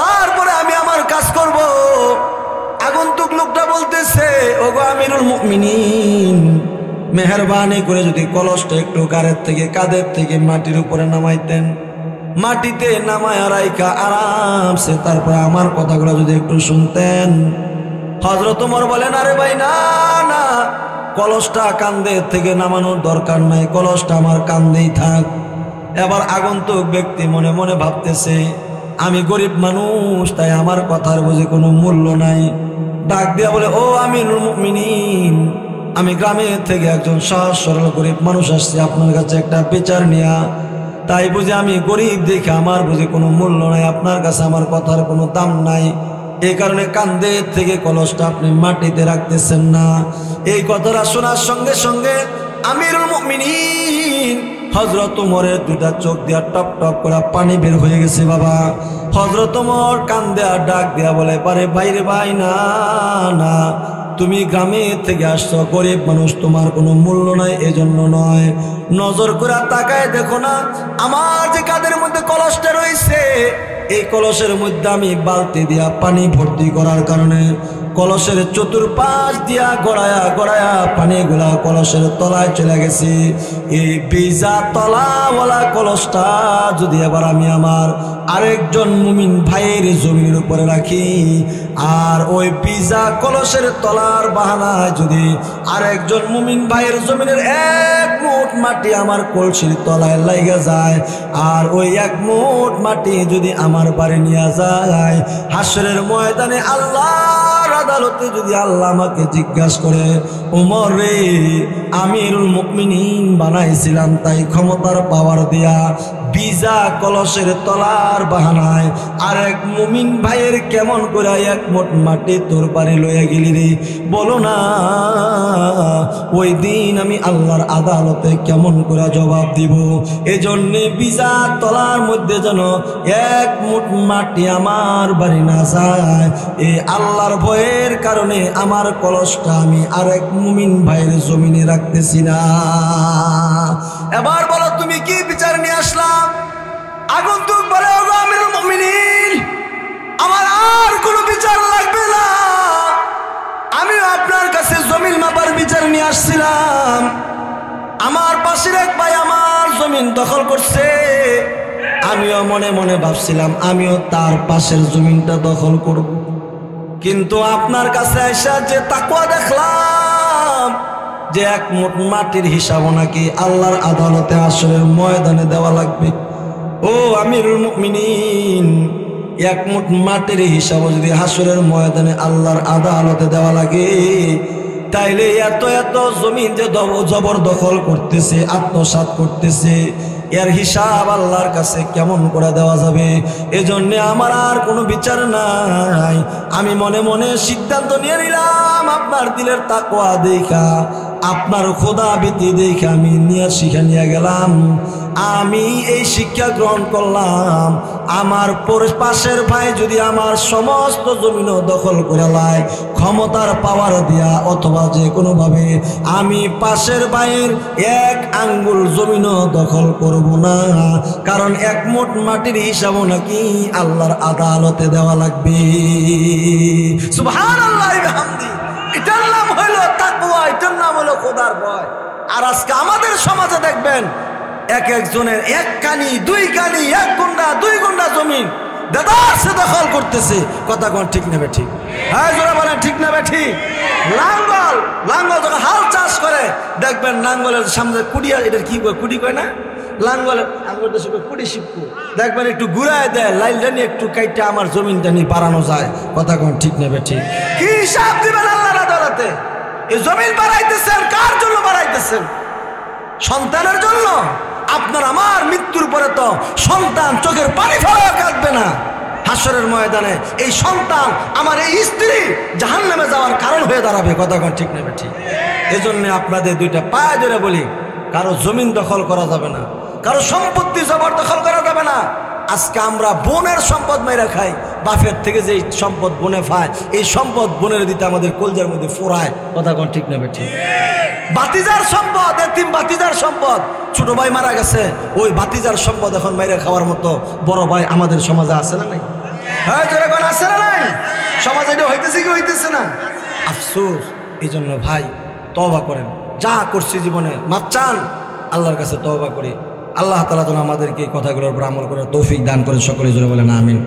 তারপরে আমি আমার কাজ করব। আগন্তুক লোকটা বলতেছে, বলতেছে, ওগো আমিরুল মুমিনিন, মেহেরবানি করে যদি কলসটা একটু কাঁধের থেকে মাটির উপরে নামাইতেন, মাটিতে নামায় রাইখা আরামসে তারপরে আমার কথাগুলো যদি একটু শুনতেন। হযরত ওমর বলেন, আরে ভাই না না, কলসটা কাঁধের থেকে নামানোর দরকার নাই, কলসটা আমার কাঁধেই থাক। এবার আগন্তুক ব্যক্তি মনে মনে ভাবতেছে, আমি গরিব মানুষ, তাই আমার কথার বুঝি কোনো মূল্য নাই। ডাক দিয়া বলে, ও আমিরুল মুমিনিন, আমি গ্রামের থেকে একজন সহজ সরল গরিব মানুষ আসছি আপনার কাছে একটা বিচার নিয়া, তাই বুঝি আমি গরিব দেখে আমার বুঝি কোনো মূল্য নাই, আপনার কাছে আমার কথার কোনো দাম নাই, এই কারণে কাঁধের থেকে কলসটা আপনি মাটিতে রাখতেছেন না। এই কথাটা শোনার সঙ্গে সঙ্গে আমিরুল মুমিনিন হযরত ওমরের দুটা চোখ দিয়া টপ টপ করে পানি বের হয়ে গেছে বাবা। হযরত ওমর কান্দে আর ডাক দিয়া বলে, পারে বাইরে ভাই না না, তুমি গ্রামে থেকে আসছো, গরিব মানুষ, তোমার কোনো মূল্য নাই, এজন্য নয়। নজর করে তাকায় দেখো না, আমার যে কাঁধের মধ্যে কলসটা রয়েছে, এই কলসের মধ্যে আমি বালতি দিয়া পানি ভর্তি করার কারণে কলসের চতুর্পাশ দিয়া গড়ায়া গড়ায়া পানিগুলা কলসের তলায় চলে গেছে। এই ভিজা তলাওয়ালা কলসটা যদি এবার আমি আমার আরেকজন মুমিন ভাইয়ের জমির উপরে রাখি, আর ওই ভিজা কলসের তলার বাহানায় যদি আরেকজন মুমিন ভাইয়ের জমিনের এক মুঠ মাটি আমার কলসির তলায় লাইগা যায়, আর ওই এক মুঠ মাটি যদি আমার বাড়ি নিয়ে যায়, হাসরের ময়দানে আল্লাহর আদালতে যদি আল্লাহ আমাকে জিজ্ঞাসা করে, ওমর রে, আমিরুল মুমিনিন বানাইছিলাম তাই ক্ষমতার পাওয়ার দিয়া ভিজা কলসের তলার বাহানায় আরেক মুমিন ভাইয়ের কেমন করে এক মোট মাটি তোর বাড়ি লইয়া গেলি রে, বলো না, ওই দিন আমি আল্লাহর আদালতে কেমন করে জবাব দিব। এজন্যে ভিজা তলার মধ্যে যেন এক মুঠ মাটি আমার বাড়ি না যায়, এই আল্লাহর ভয়ের কারণে আমার কলসটা আমি আরেক মুমিন ভাইয়ের জমিনে রাখতেছি না। এবার বলো, তুমি কি বিচার নিয়ে আসলাম? আগন্তুক বলে, ওগো আমিরুল মুমিনিন, আমার আর কোনো বিচার লাগবে না, আমিও আপনার কাছে জমিন মাপার বিচার নিয়ে আসছিলাম। আমার পাশের এক ভাই আমার জমিন দখল করছে, আমিও মনে মনে ভাবছিলাম আমিও তার পাশের জমিনটা দখল করব, কিন্তু আপনার কাছে এসে যে তাকওয়া দেখলাম যে এক মুঠ মাটির হিসাবও নাকি আল্লাহর আদালতে আসরের ময়দানে দেওয়া লাগবে। ও আমিরুল মুমিনিন, এক মুঠ মাটির হিসাবও যদি হাসরের ময়দানে আল্লাহর আদালতে দেওয়া লাগে, তাইলে এত এত জমিন যে জবরদখল করতেছে, আত্মসাৎ করতেছে, এর হিসাব আল্লাহর কাছে কেমন করে দেওয়া যাবে? এজন্য আমার আর কোনো বিচার নাই। আমি মনে মনে সিদ্ধান্ত নিয়ে নিলাম, আপনার দিলের তাকওয়া দেখা, আপনার খোদা ভীতি দেখে আমি শিক্ষা নিয়ে গেলাম। আমি এই শিক্ষা গ্রহণ করলাম, আমার পাশের ভাই যদি আমার সমস্ত জমিন দখল করে লায় ক্ষমতার পাওয়ার দিয়া, অথবা যে কোনোভাবে আমি পাশের ভাইয়ের এক আঙ্গুল জমিন দখল করব না, কারণ এক মুঠ মাটির হিসাবও নাকি আল্লাহর আদালতে দেওয়া লাগবে। সুবহানাল্লাহ বিহামদি। এটার নাম হইল তাকওয়া, এটার নাম হলো খোদার ভয়। আর আজকে আমাদের সমাজে দেখবেন এক একজনের এক কানি দুই কানি, এক গুন্ডা দুই গুন্ডা জমিন দাদারসে দখল করতেছে। কথা কোন ঠিক নেবে ঠিক? হ্যাঁ জোরে বলেন, ঠিক নেবে ঠিক? লাঙ্গল যখন হাল চাষ করে দেখবেন লাঙ্গলের সামনে কুড়িয়া, এটার কি কয়, কুড়ি কয় না, লাঙ্গলের আঙ্গুল দেশে কুড়ি শিখবো, দেখবেন একটু ঘুরায় দেয়, লাইনটা নিয়ে একটু কাইটা আমার জমিনটা নিয়ে বাড়ানো যায়। কথা কোন ঠিক নেবে ঠিক? কি হিসাব দিবেন আল্লাহর আদালতে? এই জমিন বাড়াইতেছেন কার জন্য বাড়াইতেছেন? সন্তানের জন্য? আপনার আমার মৃত্যুর পরে তো সন্তান চোখের পানি ফেলা কাঁদবে না হাসরের ময়দানে। এই সন্তান, আমার এই স্ত্রী জাহান্নামে যাওয়ার কারণ হয়ে দাঁড়াবে। কথা কোন ঠিক নেবে ঠিক? এজন্য আপনাদের দুইটা পায়ে ধরে বলি, কারো জমিন দখল করা যাবে না, কারো সম্পত্তি জবরদখল করা যাবে না। আজকে আমরা বোনের সম্পদ মেরে খাই, বাপের থেকে যে সম্পদ বোনে খায়, এই সম্পদ বোনের দিতে আমাদের কলজার মধ্যে ফোড়ায়। কথা কোন ঠিক নেবে ঠিক? বাতিজার সম্পদ, এতিম বাতিজার সম্পদ, ছোট ভাই মারা গেছে, ওই বাতিজার সম্পদ এখন মেরে খাওয়ার মতো বড় ভাই আমাদের সমাজে আছে না নাই? হ্যাঁ যেরকম আছে না নাই? সমাজে এটা হইতেছে কি হইতেছে না? আফসোস। এই জন্য ভাই তওবা করেন, যা করছি জীবনে মাপ চান, আল্লাহর কাছে তওবা করি। আল্লাহ তাআলা যেন আমাদেরকে এই কথাগুলোর উপর আমল করার তৌফিক দান করেন। সকলে জোরে বলেন আমিন।